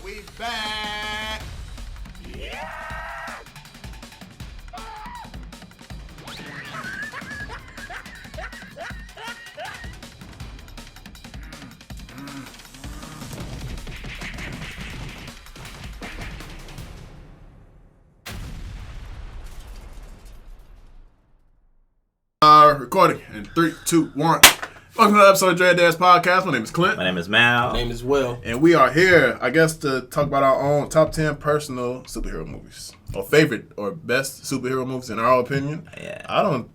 We back. Yeah. Recording in 3, 2, 1. Welcome to another episode of DADS Podcast. My name is Clint. My name is Mal. My name is Will. And we are here, I guess, to talk about our own top 10 personal superhero movies. Or favorite or best superhero movies in our opinion. Yeah.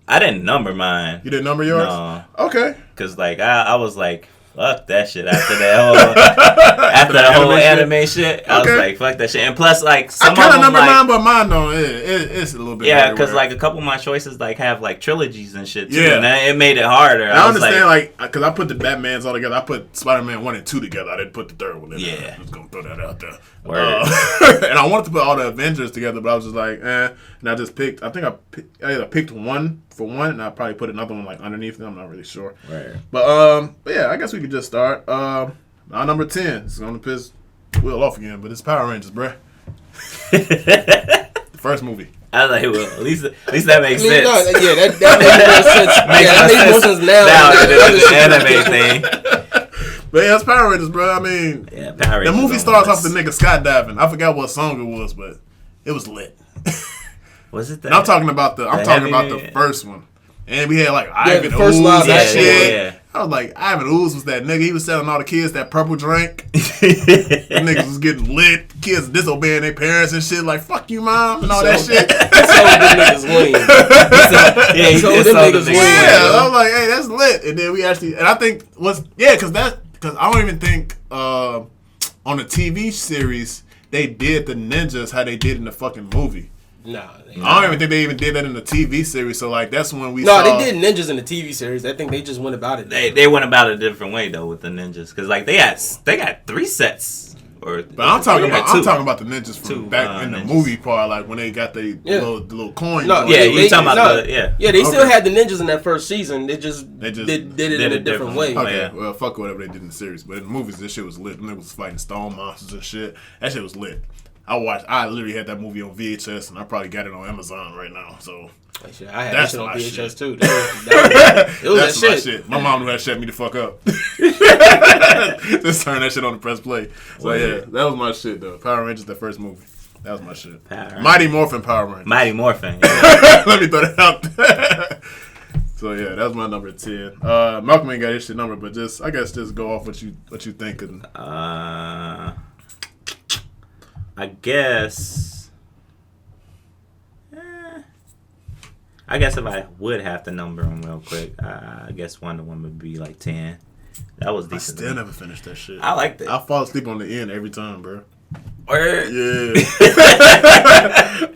I didn't number mine. You didn't number yours? No. Okay. Because, I was like, fuck that shit after that whole anime shit. I was like, fuck that shit. And plus, some I kind of number mine, but mine don't. It's a little bit. Yeah, because a couple of my choices have trilogies and shit too. Yeah. And it made it harder. I understand, because I put the Batmans all together. I put Spider-Man 1 and 2 together. I didn't put the third one in there. Yeah. I'm just going to throw that out there. And I wanted to put all the Avengers together, but I was just like, eh. And I just picked, I picked one for one, and I probably put another one underneath them. I'm not really sure. Right. But yeah, I guess we could just start. Our number 10 is going to piss Will off again, but it's Power Rangers, bruh. The first movie. I was like, well, at least that makes sense. No, that makes more sense now than the anime thing. But yeah, it's Power Rangers, bro. I mean, yeah, Power Rangers. The movie starts off the nigga skydiving. I forgot what song it was, but it was lit. Was it that? And I'm talking about the first one. And we had Ivan the first Ooze live and action. shit. Yeah. I was like, Ivan Ooze was that nigga. He was selling all the kids that purple drink. The niggas was getting lit. Kids disobeying their parents and shit. Like, fuck you, mom, and all that shit. He told them niggas win. Yeah, I was like, hey, that's lit. And then we actually, and I think because I don't even think on the TV series they did the ninjas how they did in the fucking movie. Nah. I don't even think they even did that in the TV series. So that's when we saw. No, they did ninjas in the TV series. I think they just went about it. They went about it a different way though with the ninjas because they got 3 sets. But I'm talking about the ninjas from back in the movie part, when they got the little coins. No, you talking about Yeah, they still had the ninjas in that first season. They just did it in a different way. Okay, yeah. well, fuck whatever they did in the series. But in the movies, this shit was lit. Them niggas was fighting stone monsters and shit. That shit was lit. I literally had that movie on VHS, and I probably got it on Amazon right now. So I had that shit on VHS shit. Too. It was that's that my shit. My mom knew how to shut me the fuck up. Just turn that shit on the press play. So yeah, that was my shit though. Power Rangers, the first movie. That was my shit. Mighty Morphin Power Rangers. Mighty Morphin. Yeah. Let me throw that out there. So yeah, that was my number 10. Malcolm ain't got his shit number, but just go off what you thinking. I guess if I would have to number them real quick, I guess Wonder Woman would be 10. That was decent. I still never finished that shit. I liked it. I fall asleep on the end every time, bro. Word? Yeah.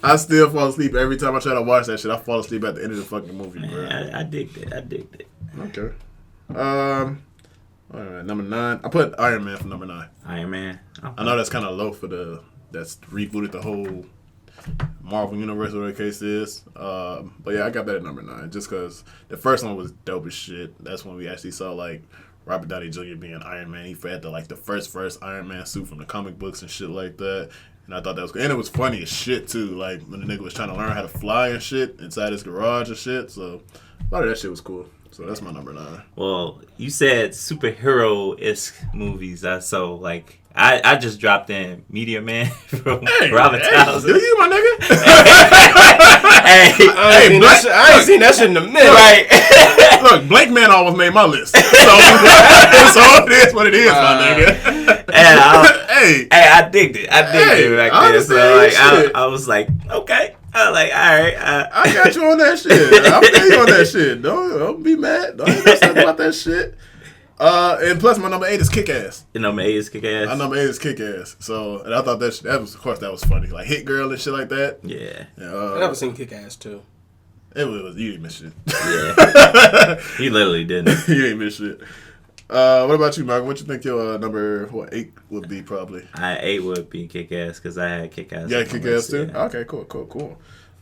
I still fall asleep every time I try to watch that shit. I fall asleep at the end of the fucking movie, bro. I digged it. Okay. All right, number 9. I put Iron Man for number 9. Iron Man. Okay. I know that's kind of low for that's rebooted the whole Marvel Universe, whatever the case is. But yeah, I got that at number 9 just because the first one was dope as shit. That's when we actually saw Robert Downey Jr. being Iron Man. He had the first Iron Man suit from the comic books and shit like that. And I thought that was good. And it was funny as shit too. When the nigga was trying to learn how to fly and shit inside his garage and shit. So a lot of that shit was cool. So that's my number 9. Well, you said superhero-esque movies. So I just dropped in Meteor Man from Robert Townsend. Do you, my nigga? I ain't seen that shit in a minute. Right. Look, Blank Man almost made my list. So it is what it is, my nigga. I digged it. I digged it back there. So I was like, okay. I was like, all right. I got you on that shit. I feel you on that shit. Don't be mad. Don't even talk about that shit. And plus, my number 8 is Kick-Ass. Your number 8 is Kick-Ass? My number 8 is Kick-Ass. So, and I thought that was, of course, that was funny. Hit Girl and shit like that. Yeah. I never seen Kick-Ass, too. It was, you didn't miss shit. Yeah. You literally didn't. You didn't miss shit. What about you, Malcolm? What you think your number 8 would be probably? 8 would be Kick-Ass because I had Kick-Ass. Yeah, Kick-Ass too? Yeah. Okay, cool.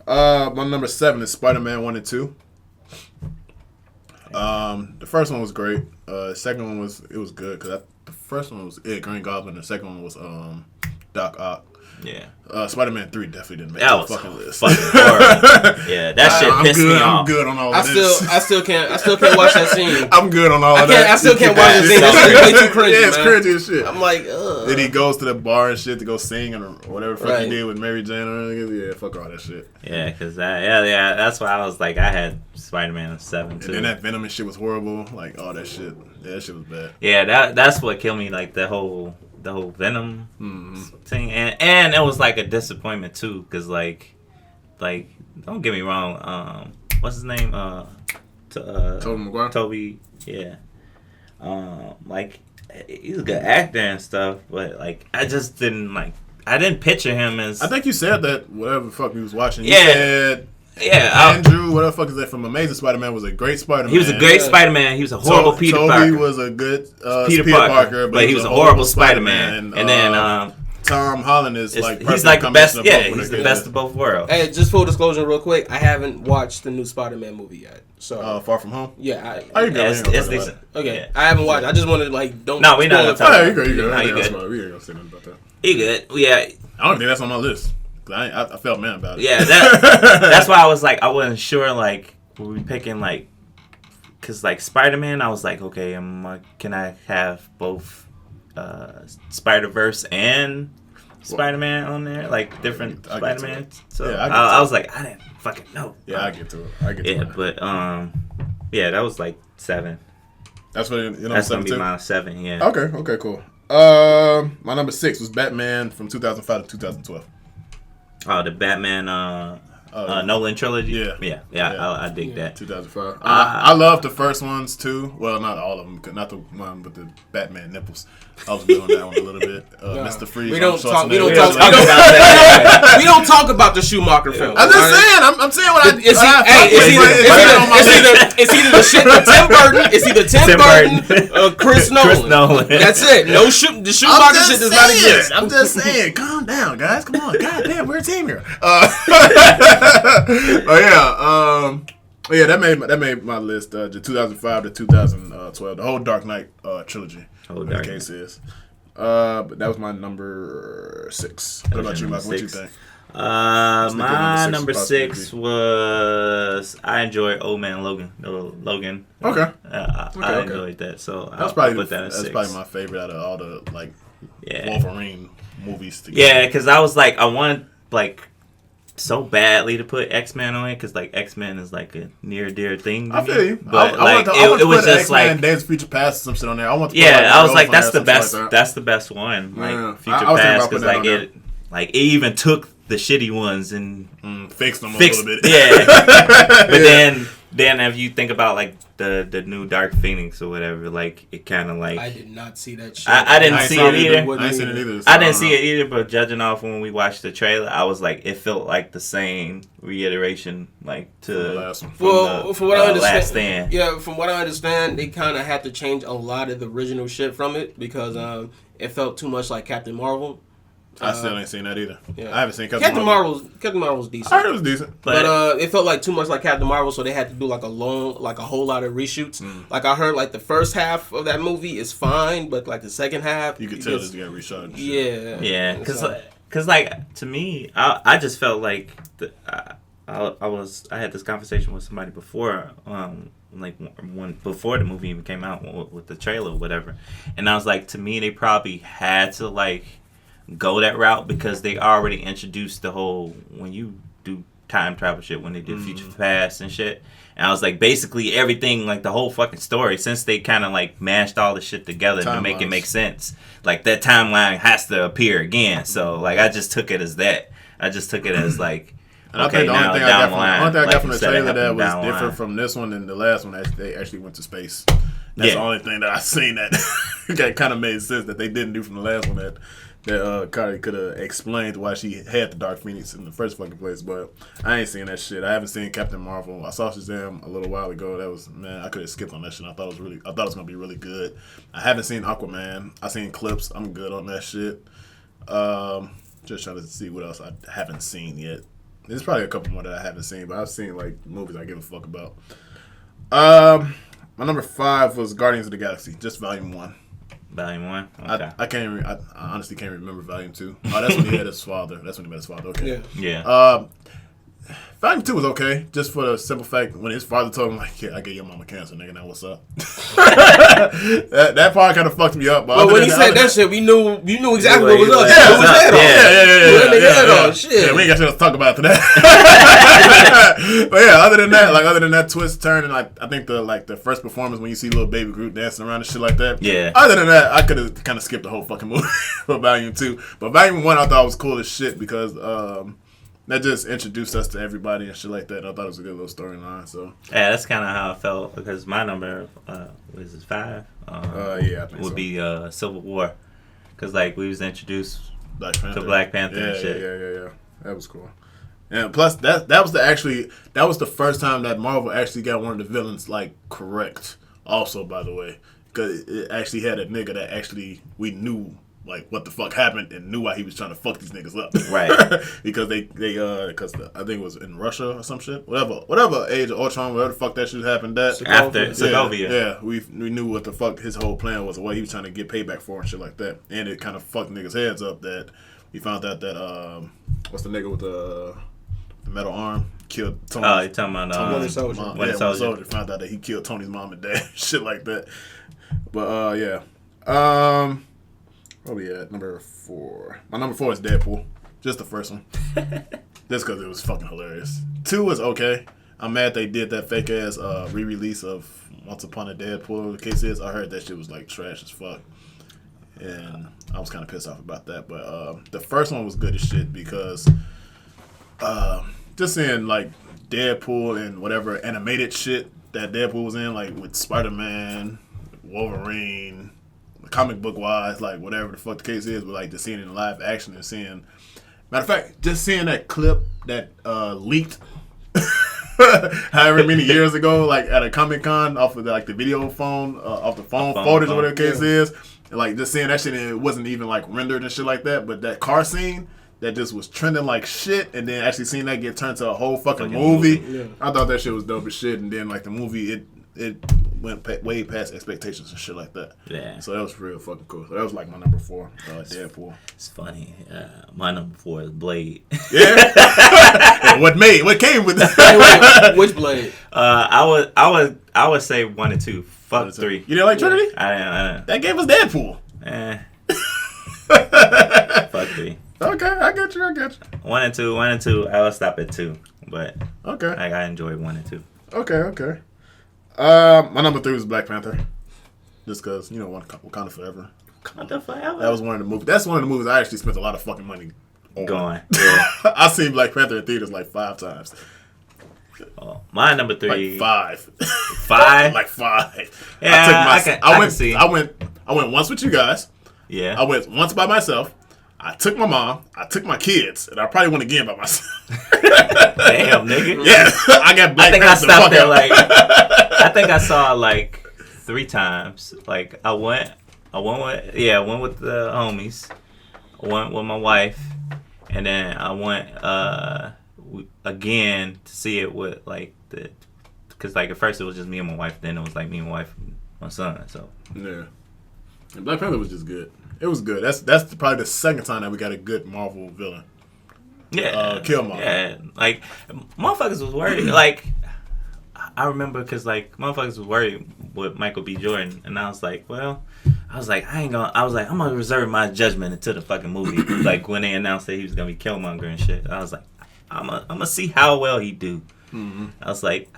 My number 7 is SpiderMan 1 and 2. The first one was great. The second one was good because the first one was Green Goblin. The second one was Doc Ock. Yeah. Spider-Man 3 definitely didn't make that the fucking list. Yeah, that shit pissed me off. I'm good on all of this. I still can't watch that scene. I'm good on all of that. I still can't watch that scene. That shit is way too cringy, yeah, it's cringy as shit. I'm like, ugh. Then he goes to the bar and shit to go sing or whatever the fuck he did with Mary Jane. Yeah, fuck all that shit. Yeah, because that's why I was like, I had Spider-Man 7 too. And then that Venom and shit was horrible. Like, all that shit. Yeah, that shit was bad. Yeah, that's what killed me. Like the whole Venom thing, and it was like a disappointment too, because like don't get me wrong, what's his name? Tobey Maguire. Toby, yeah. Like he's a good actor and stuff, but like I just didn't picture him as. I think you said that whatever the fuck he was watching. You Yeah. said Andrew, what the fuck is that from Amazing Spider-Man, was a great Spider-Man. He was a great Spider-Man. He was a horrible Peter Parker. Toby was a good Peter Parker, but he was a horrible Spider-Man. And then Tom Holland is he's like the best. Yeah, he's the best of both worlds. Hey, just full disclosure, real quick, I haven't watched the new Spider-Man movie yet. So Far From Home. Yeah, it's decent. Okay, Yeah. I haven't watched. I just wanted to don't. No, we're not gonna talk. You good. No, you good. good. We ain't gonna say nothing about that. You good? Yeah. I don't think that's on my list. I felt mad about it. Yeah, that's why I was like, I wasn't sure, like, were we picking, like, because, like, Spider-Man, I was like, okay, can I have both Spider-Verse and Spider-Man on there? Like, different Spider-Man? So yeah, I was like, I didn't fucking know. Yeah, I get to it. Yeah, but, yeah, that was, like, 7. That's what, that's going to be my 7, yeah. Okay, cool. My number 6 was Batman from 2005 to 2012. Oh, the Batman Nolan trilogy? Yeah. I dig that. 2005. I love the first ones too. Well, not all of them. Not the one with the Batman nipples. I was good on that one a little bit. Mr. Freeze. We don't talk about that. We don't talk about the Schumacher film. I'm just saying. I'm saying what it's either the shit with Tim Burton. It's either Tim Burton, Chris Nolan. That's it. The Schumacher shit does not exist. I'm just saying. Calm down, guys. Come on. God damn, we're a team here. Yeah, that made my list. 2005 to 2012, the whole Dark Knight trilogy. The case is. But that was my number 6. What about you, Michael? What you think? My number 6 was, I enjoyed Old Man Logan. Okay. I enjoyed that, so that's probably my favorite out of all the Wolverine movies together. Yeah, because I was like, I wanted so badly to put X-Men on it, because like X-Men is like a near dear thing to I feel you. me. But I want it was just X-Men, like Days of Future Past, some shit on there. I want to I was like, that's the best. That's the best one. Like Future Past, because it even took the shitty ones and fixed them a little bit. Yeah, but then if you think about like the new Dark Phoenix or whatever, like it kind of like I did not see that shit. I didn't see it either. I didn't see it either. I didn't see it either, but judging off when we watched the trailer, I was like, it felt like the same reiteration, like to the last one. From what I understand, Last Stand. Yeah, from what I understand, they kind of had to change a lot of the original shit from it because it felt too much like Captain Marvel. I still ain't seen that either. Yeah. I haven't seen Captain Marvel's decent. I heard it was decent, but it felt like too much like Captain Marvel, so they had to do like a whole lot of reshoots. Like I heard, like the first half of that movie is fine, but like the second half, you could tell it's getting reshot. Yeah, because like to me, I just felt like I had this conversation with somebody before, before the movie even came out with the trailer or whatever, and I was like, to me, they probably had to like go that route because they already introduced the whole when you do time travel shit, when they did Future Past and shit. And I was like, basically everything, like the whole fucking story, since they kind of like mashed all the shit together to make it make sense, like that timeline has to appear again. So like I just took it as that. I just took it as like, and okay, the only thing I got from the trailer that was different from this one and the last one, they actually went to space. That's the only thing that I seen that kind of made sense that they didn't do from the last one that Cardi could have explained why she had the Dark Phoenix in the first fucking place, but I ain't seen that shit. I haven't seen Captain Marvel. I saw Shazam a little while ago. That was, man, I could have skipped on that shit. I thought it was gonna be really good. I haven't seen Aquaman. I seen clips. I'm good on that shit. Just trying to see what else I haven't seen yet. There's probably a couple more that I haven't seen, but I've seen like movies I give a fuck about. My number 5 was Guardians of the Galaxy, just Volume 1. Volume 1? Okay. I can't. I honestly can't remember Volume 2. Oh, that's when he had his father. That's when he met his father. Okay. Yeah. Volume 2 was okay, just for the simple fact when his father told him, like, yeah, I gave your mama cancer, nigga, now what's up? that part kind of fucked me up. But when he said that shit, you knew exactly what was up. Yeah. Shit. Yeah, we ain't got shit to talk about today. But yeah, other than that twist turn, and like I think the first performance when you see little baby Groot dancing around and shit like that. Yeah. Other than that, I could have kind of skipped the whole fucking movie for Volume 2. But Volume 1 I thought was cool as shit because that just introduced us to everybody and shit like that. I thought it was a good little storyline. So yeah, that's kind of how I felt because my number was it 5? Yeah, I think would be Civil War because like we was introduced to Black Panther and shit. Yeah. That was cool. And plus that was the first time that Marvel actually got one of the villains like correct. Also, by the way, because it actually had a nigga that actually we knew. Like what the fuck happened and knew why he was trying to fuck these niggas up, right? Because because I think it was in Russia or some shit, whatever Age of Ultron, whatever the fuck that shit happened. That after Sokovia, yeah, we knew what the fuck his whole plan was, what he was trying to get payback for and shit like that, and it kind of fucked niggas' heads up that we found out that what's the nigga with the metal arm killed Tony. Oh, you talking about Winter Soldier? Winter Soldier. Found out that he killed Tony's mom and dad, shit like that. But yeah. Where we at? Number 4. My number 4 is Deadpool. Just the first one. Just because it was fucking hilarious. 2 was okay. I'm mad they did that fake ass re-release of Once Upon a Deadpool. The case is, I heard that shit was like trash as fuck. And I was kind of pissed off about that. But the first one was good as shit because just seeing like Deadpool and whatever animated shit that Deadpool was in, like with SpiderMan, Wolverine, comic book wise, like whatever the fuck the case is, but like just seeing it in live action and seeing, matter of fact, just seeing that clip that leaked however many years ago, like at a Comic-Con off of the video phone, off the phone footage or whatever the case is, and, like just seeing that shit and it wasn't even like rendered and shit like that, but that car scene that just was trending like shit, and then actually seeing that get turned to a whole fucking movie. Yeah. I thought that shit was dope as shit, and then like the movie, it went way past expectations and shit like that. Yeah. So that was real fucking cool. So that was like my number 4, Deadpool. It's funny. My number 4 is Blade. Yeah. What came with that? Which Blade? I would say 1 and 2. Fuck 3. You didn't like Trinity? I didn't. That gave us Deadpool. Fuck 3. Okay, I got you. 1 and 2. I will stop at 2, but okay. I enjoyed 1 and 2. Okay. My number 3 was Black Panther. Just because, Wakanda Forever. Wakanda Forever? That was one of the movies. That's one of the movies I actually spent a lot of fucking money on. Going. Yeah. I seen Black Panther in theaters like 5 times. Oh, my number 3. Like 5. 5? Like 5. Yeah, I can see. I went once with you guys. Yeah. I went once by myself. I took my mom, I took my kids, and I probably went again by myself. Damn, nigga. Yeah, I got Black Panther. I stopped there I think I saw like 3 times. Like I went with the homies. I went with my wife, and then I went again to see it with because like at first it was just me and my wife, then it was like me and my wife and my son. So yeah, and Black Panther was just good. It was good. That's probably the second time that we got a good Marvel villain. Yeah, Killmonger. Yeah, like motherfuckers was worried. Like I remember because like motherfuckers was worried with Michael B. Jordan, and I was like, I'm gonna reserve my judgment until the fucking movie. Like when they announced that he was gonna be Killmonger and shit, I was like, I'm gonna see how well he do. Mm-hmm. I was like,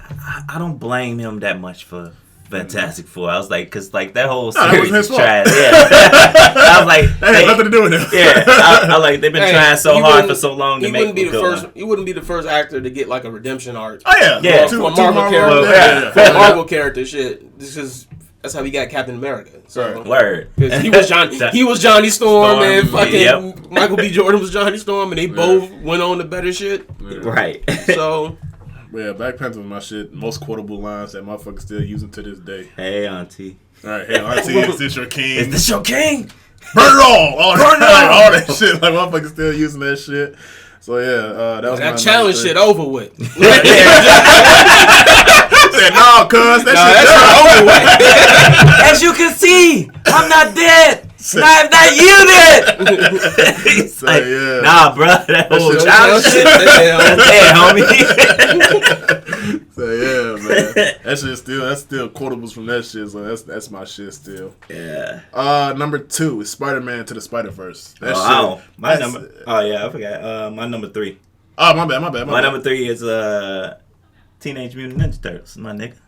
I don't blame him that much for Fantastic Four. I was like, because like that whole series is trash. Yeah, I was like, that had nothing to do with him. Yeah, I like they've been trying so hard for so long to make. He wouldn't be the first actor to get like a redemption arc. Oh yeah, for a Marvel character. For a Marvel character, shit. This is that's how we got Captain America. So word. Because he was Johnny Storm and fucking Michael B. Jordan was Johnny Storm, and they both went on to better shit. Yeah. Right. So. Yeah, Black Panther was my shit. Most quotable lines that motherfuckers still using to this day. Hey, auntie. All right, hey, auntie, is this your king? Is this your king? Burn it all! All that shit. Like, motherfuckers still using that shit. So, yeah, that was that challenge shit over with. said, "No, cuz that As you can see, I'm not dead. Not you dead." He's like, yeah. nah, bro, that whole child shit. That's dead, homie. So yeah, man, that's still quotables from that shit. So that's my shit still. Yeah. Number 2 is Spider-Man to the Spider-Verse. That shit. My number. Oh yeah, I forgot. My number 3. Oh my bad. My number 3 is Teenage Mutant Ninja Turtles. My nigga.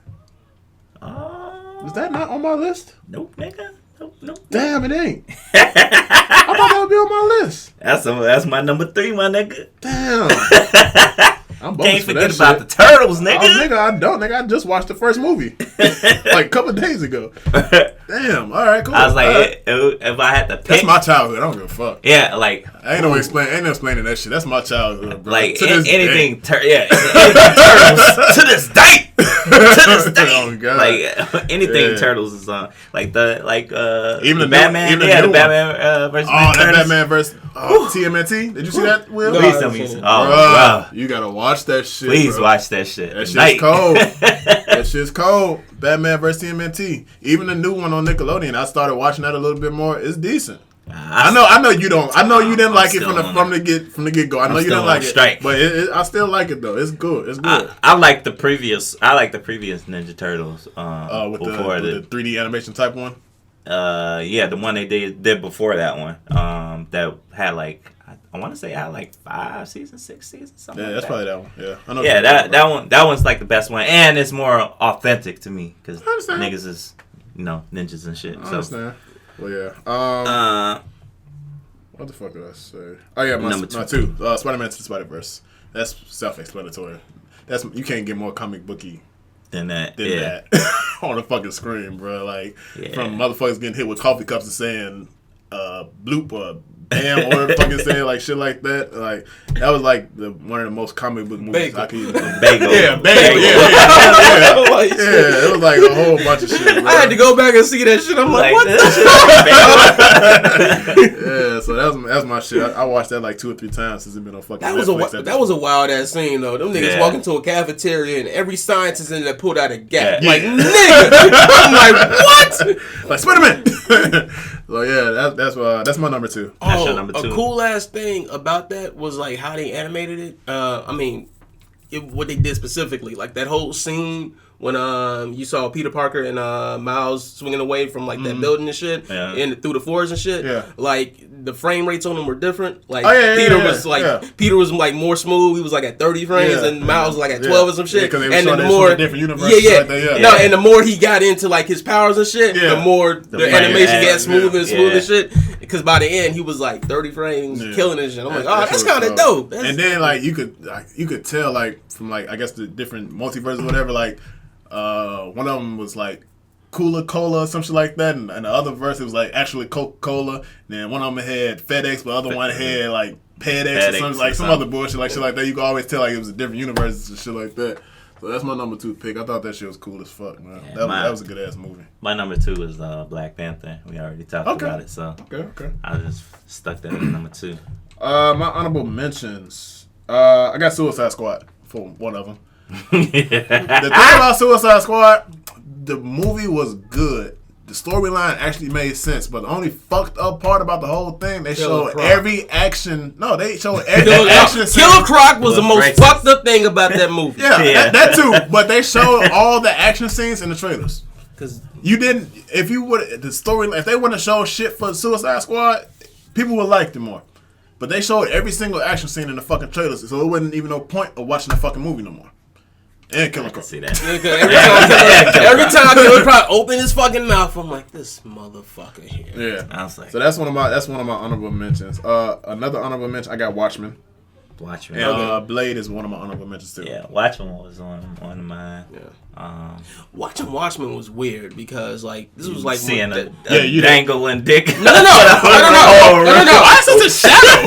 Is that not on my list? Nope, nigga. Nope. Damn, it ain't. I thought that would be on my list. That's my number 3, my nigga. Damn. I'm Can't forget about the turtles, nigga. Oh, nigga, I don't. Nigga, I just watched the first movie like a couple of days ago. Damn. All right, cool. I was like, if I had to pick, that's my childhood. I don't give a fuck. Yeah, like ain't no explaining that shit. That's my childhood, bro. Like anything turtles to this day. Oh, God. Like anything turtles is on. Like even the Batman. the Batman versus Batman versus TMNT. Did you see that, Will? Please tell me. Bro, you gotta watch that shit. Please bro. watch that shit. That shit's cold. That shit's cold. Batman versus TMNT. Even the new one on Nickelodeon. I started watching that a little bit more. It's decent. I know you don't. I know you didn't like it from the get go. I know you didn't like it, but I still like it though. It's good. It's good. I like the previous Ninja Turtles. With the 3D animation type one. Yeah, the one they did before that one. That had like I want to say it had like 5 seasons, 6 seasons, something. Yeah, like that's probably that one. Yeah, I know. Yeah, that one's like the best one, and it's more authentic to me because niggas is ninjas and shit. I understand. Well, yeah. What the fuck did I say? Oh yeah, my 2. Spider-Man to the Spider-Verse. That's self-explanatory. You can't get more comic booky than that on the fucking screen, bro. Like from motherfuckers getting hit with coffee cups and saying bloop or bam or whatever fucking saying like shit like that. Like that was like one of the most comic book movies I could even Bagel. Yeah, Bagel. Yeah, it was like a whole bunch of shit, bro. I had to go back and see that shit. I'm like what the shit? Yeah, so that's my shit. I watched that like 2 or 3 times since it's been on fucking Netflix. That was a wild ass scene though. Them niggas walk into a cafeteria and every scientist in there pulled out a gap. Like nigga, I'm like what? Like Spider-Man. So yeah, that's my number 2. That's your number 2. A cool ass thing about that was like how they animated it. What they did specifically, like that whole scene when you saw Peter Parker and Miles swinging away from like that building and shit, and through the forest and shit. Yeah. Like the frame rates on them were different. Like Peter was like more smooth. He was like at 30 frames, and Miles was like at 12 or some shit. And the more different universes. And the more he got into like his powers and shit, the more the animation got smoother and shit. Because by the end he was like 30 frames, killing this shit. I'm like, that's kind of dope. And then like you could tell like from like I guess the different multiverses or whatever like. One of them was like Cola or some shit like that, and the other verse it was like actually Coca-Cola. And then one of them had FedEx, but the other one had like PedEx or something like some other bullshit like shit like that. You can always tell like it was a different universe and shit like that. So that's my number 2 pick. I thought that shit was cool as fuck, man. That was a good ass movie. My number 2 is Black Panther. We already talked about it, so okay. I just stuck that in number 2. My honorable mentions. I got Suicide Squad for one of them. The thing about Suicide Squad, the movie was good. The storyline actually made sense, but the only fucked up part about the whole thing, they showed every action. No, they showed every action. Killer Croc was the most fucked up thing about that movie. That too. But they showed all the action scenes in the trailers. Because you didn't. If they wouldn't have showed shit for Suicide Squad, people would like it more. But they showed every single action scene in the fucking trailers, so it wasn't even no point of watching the fucking movie no more. And Killer Croc. See that. Every time Killer Croc opened his fucking mouth, I'm like, this motherfucker here. Yeah. I was like, so that's one of my honorable mentions. Another honorable mention, I got Watchmen. And Blade is one of my honorable mentions too. Yeah, Watchmen was on of mine. Yeah. Watchmen was weird because like this was like seeing a dangling dick. No. That's such a shadow.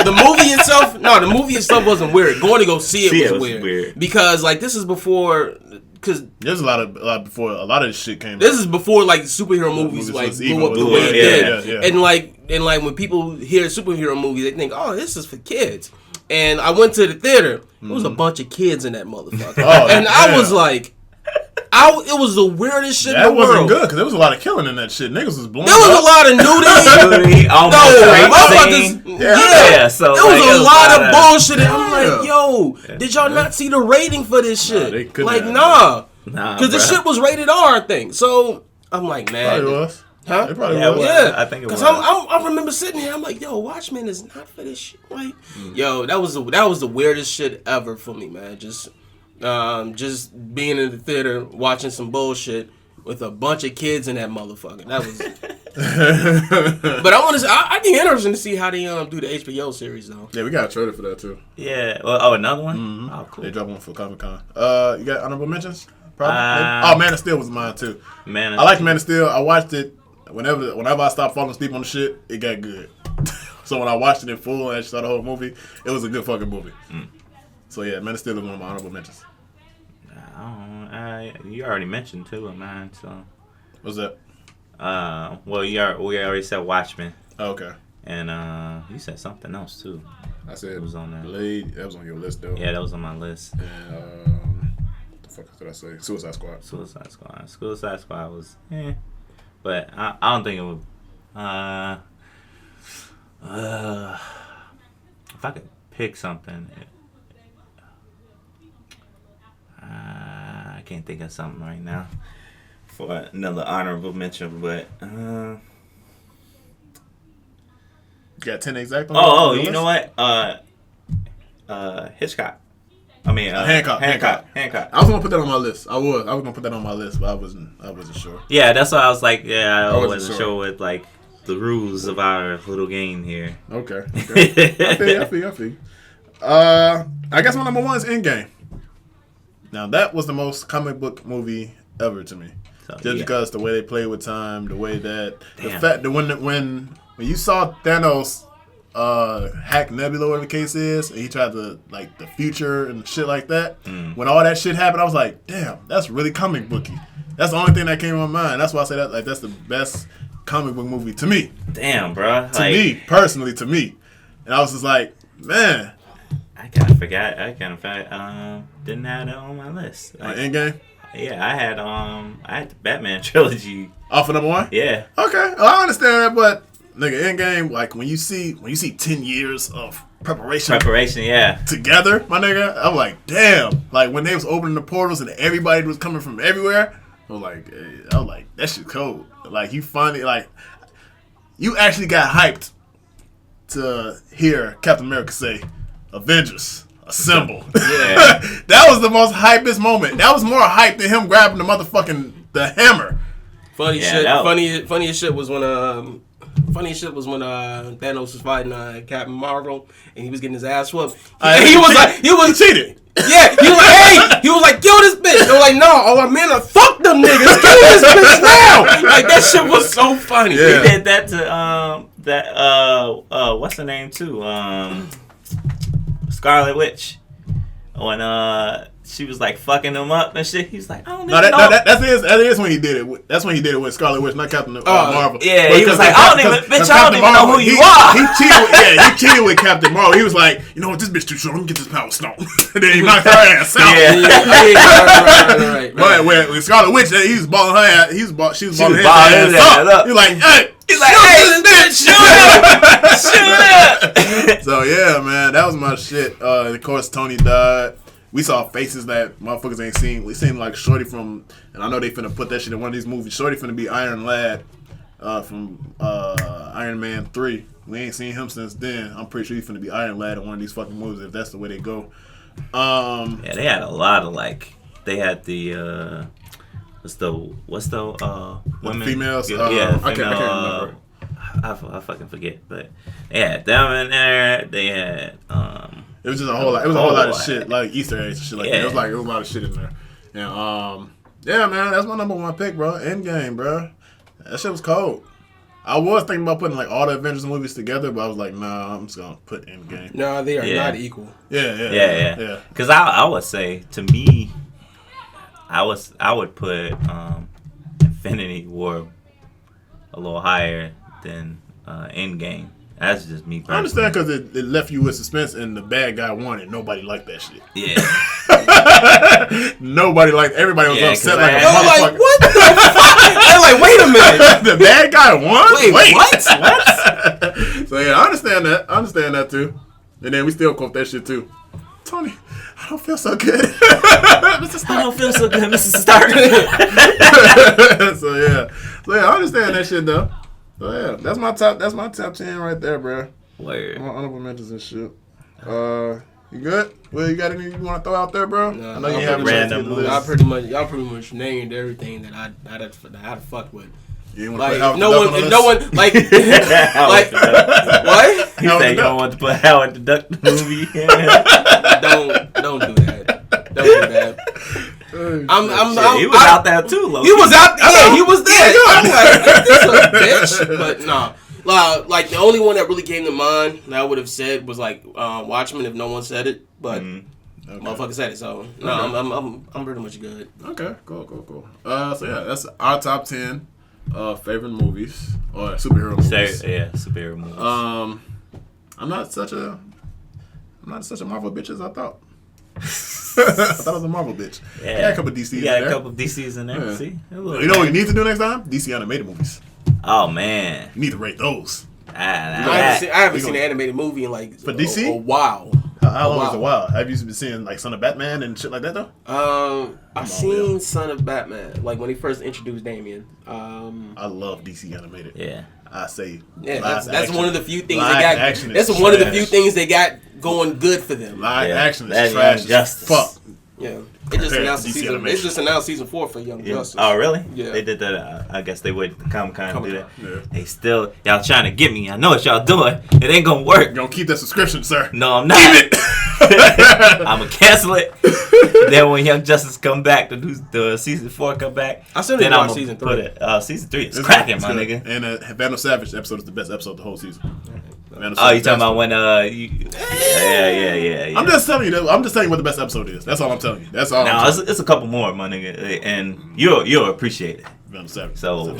The movie itself wasn't weird. Going to go see it was weird because like this is before. Because there's a lot before a lot of this shit came. This is before like superhero movies like blew up the way it did, and like when people hear superhero movies, they think, oh, this is for kids. and I went to the theater. There was a bunch of kids in that motherfucker, and I was like, it was the weirdest shit in the world. That wasn't good because there was a lot of killing in that shit. Niggas was blown. There was a lot of nudity. So there was a lot of bullshit. And I'm like, yo, did y'all not see the rating for this shit? Nah, because the shit was rated R, I think. So I'm like, man, probably was. Huh? It probably was. Yeah, I think it was. Because I remember sitting here. I'm like, yo, Watchmen is not for this shit. Like, yo, that was the weirdest shit ever for me, man. Just being in the theater watching some bullshit with a bunch of kids in that motherfucker. That was. But I want to say, I'd be interested to see how they do the HBO series though. Yeah, we got a trailer for that too. Yeah. Well, another one. Mm-hmm. Oh, cool. They dropped one for Comic-Con. You got honorable mentions? Probably. Man of Steel was mine too. I liked Man of Steel. I watched it whenever I stopped falling asleep on the shit. It got good. So when I watched it in full and I saw the whole movie, it was a good fucking movie. So yeah, Man of Steel is one of my honorable mentions. You already mentioned two of mine. So what's that? Well, we already said Watchmen. Oh, okay. And you said something else too. I said it was on there. Blade. That was on your list though. Yeah, that was on my list. And the fuck did I say? Suicide Squad. Suicide Squad was but I don't think it would. If I could pick something, I can't think of something right now for another honorable mention, but you got 10 exact on you list? know what? Hitchcock. I mean Hancock. I was gonna put that on my list. I was gonna put that on my list, but I wasn't sure. Yeah, that's why I was like, I wasn't sure with like the rules of our little game here. Okay. I feel. I guess my number one is Endgame. Now that was the most comic book movie ever to me, just because the way they played with time, the way that the fact that when you saw Thanos hack Nebula, whatever the case is, and he tried to like the future and shit like that. When all that shit happened, I was like, damn, that's really comic booky. That's the only thing that came to my mind. That's why I say that that's the best comic book movie to me. Damn, bro. To me personally, and I was just like, man. I kind of forgot. Didn't have that on my list. Endgame. Yeah, I had the Batman trilogy. Off of number one. Yeah. Okay, well, I understand that, but nigga, Endgame, like when you see 10 years of preparation, together, my nigga, I'm like, damn. Like when they was opening the portals and everybody was coming from everywhere, I was like, that shit cold. Like you finally, like, you actually got hyped to hear Captain America say, "Avengers, assemble." Yeah. That was the most hypest moment. That was more hype than him grabbing the hammer. Funniest shit was when Thanos was fighting Captain Marvel and he was getting his ass whooped. He cheated. Yeah, he was like, kill this bitch. They were like, no, I mean, fuck them niggas, kill this bitch now. Like that shit was so funny. Yeah. He did that to what's her name too? Scarlet Witch. When she was like fucking him up and shit, he's like, I don't even know. That is when he did it. That's when he did it with Scarlet Witch, not Captain Marvel. Yeah, he was like, I don't even know who you are. He cheated with Captain Marvel. He was like, you know what, this bitch too short. Let me get this power stone. And then he knocked her ass out. Right. But with Scarlet Witch, he was balling her ass. She was balling his ass up. He was like, hey. He's like, hey, bitch, shoot up. So yeah, man, that was my shit. Of course, Tony died. We saw faces that motherfuckers ain't seen. We seen like Shorty from, and I know they finna put that shit in one of these movies. Shorty finna be Iron Lad from Iron Man 3. We ain't seen him since then. I'm pretty sure he's finna be Iron Lad in one of these fucking movies if that's the way they go. Yeah, they had a lot of like. They had the what's the women? Females. Yeah, I can't remember. I fucking forget, but they had them in there. They had It was just a whole lot. It was a whole lot of shit, like Easter eggs and shit like that. It was a lot of shit in there. And yeah, man, that's my number one pick, bro. Endgame, bro. That shit was cold. I was thinking about putting like all the Avengers movies together, but I was like, nah, I'm just gonna put Endgame. No, they are not equal. Yeah. Because I would say, to me, I would put Infinity War a little higher than Endgame. That's just me. Personally. I understand because it left you with suspense, and the bad guy won, and nobody liked that shit. Yeah. Nobody liked. Everybody was upset like a They were like, motherfucker. what the fuck? They're like, wait a minute. The bad guy won. Wait, what? So yeah, I understand that. I understand that too. And then we still quote that shit too. Tony, I don't feel so good. Mr. Stark. I don't feel so good, Mrs. Stark. So yeah, I understand that shit though. So yeah, that's my top 10 right there, bro. Word. My honorable mentions and shit. You good? Well, you got anything you want to throw out there, bro? No, I know you have a random list. Y'all pretty much named everything that I'd have fucked with. You ain't Like want to if no one like like what? He said you don't want to put Howard the Duck movie. Don't do that. Don't do that. He was out there too, Logan. He was out. Yeah, he was there. I'm like, this a bitch. But no, like the only one that really came to mind that I would have said was like Watchmen if no one said it, but motherfucker said it. So no, I'm pretty much good. Okay, cool. So yeah, that's our top 10 favorite movies or superhero movies. Superhero movies. I'm not such a Marvel bitch as I thought. I thought I was a Marvel bitch. Yeah, I got a couple DCs in there. a couple DCs in there. Yeah. See, You know what you need to do next time? DC animated movies. Oh man, You need to rate those. I haven't seen an animated movie in like For DC? a while. How long is a while? Have you been seeing like Son of Batman and shit like that though? I've seen Son of Batman, like when he first introduced Damian. I love DC animated. Yeah. I say. Yeah, that's one of the few things live they got. action That's is one of the trash. few things they got going good for them. Live action That is trash Young as Justice. fuck. Yeah, they just Compared announced to DC season. They animation. just announced season 4 for Young Justice. Oh really? Yeah. They did that. I guess they waited for Comic-Con to do that. Yeah. They still y'all trying to get me. I know what y'all doing. It ain't gonna work. You're gonna keep that subscription, sir. No, I'm not. I'm gonna cancel it. Then when Young Justice come back, the season 4 come back. I still then didn't I'm watch gonna season put 3. it. Season 3 is cracking, my good. nigga. And Vandal Savage episode is the best episode of the whole season. Oh, you talking about when Yeah. I'm just telling you. I'm just telling you what the best episode is. That's all I'm telling you. That's all. No, it's a couple more, my nigga, and you'll appreciate it. Vandal Savage. So,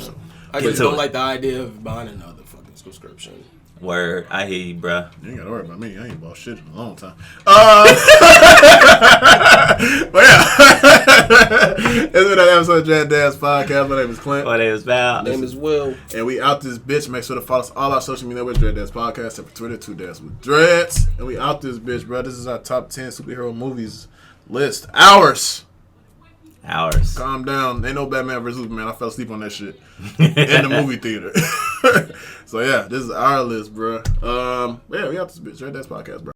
I Get just to don't it. like the idea of buying another fucking subscription. word, I hear you, bruh. You ain't gotta worry about me. I ain't bought shit in a long time. But yeah, it's been another episode of DADS Podcast. My name is Clint. My name is Val. My name is Will. And we out this bitch. Make sure to follow us all our social media with DADS Podcast, except for Twitter, 2dads with dreads. And we out this bitch, bro. This is our top 10 superhero movies list. Ours. Calm down. Ain't no Batman vs Superman. I fell asleep on that shit in the movie theater. So yeah, this is our list, bro. Yeah, we out this bitch. DADS Podcast, bro.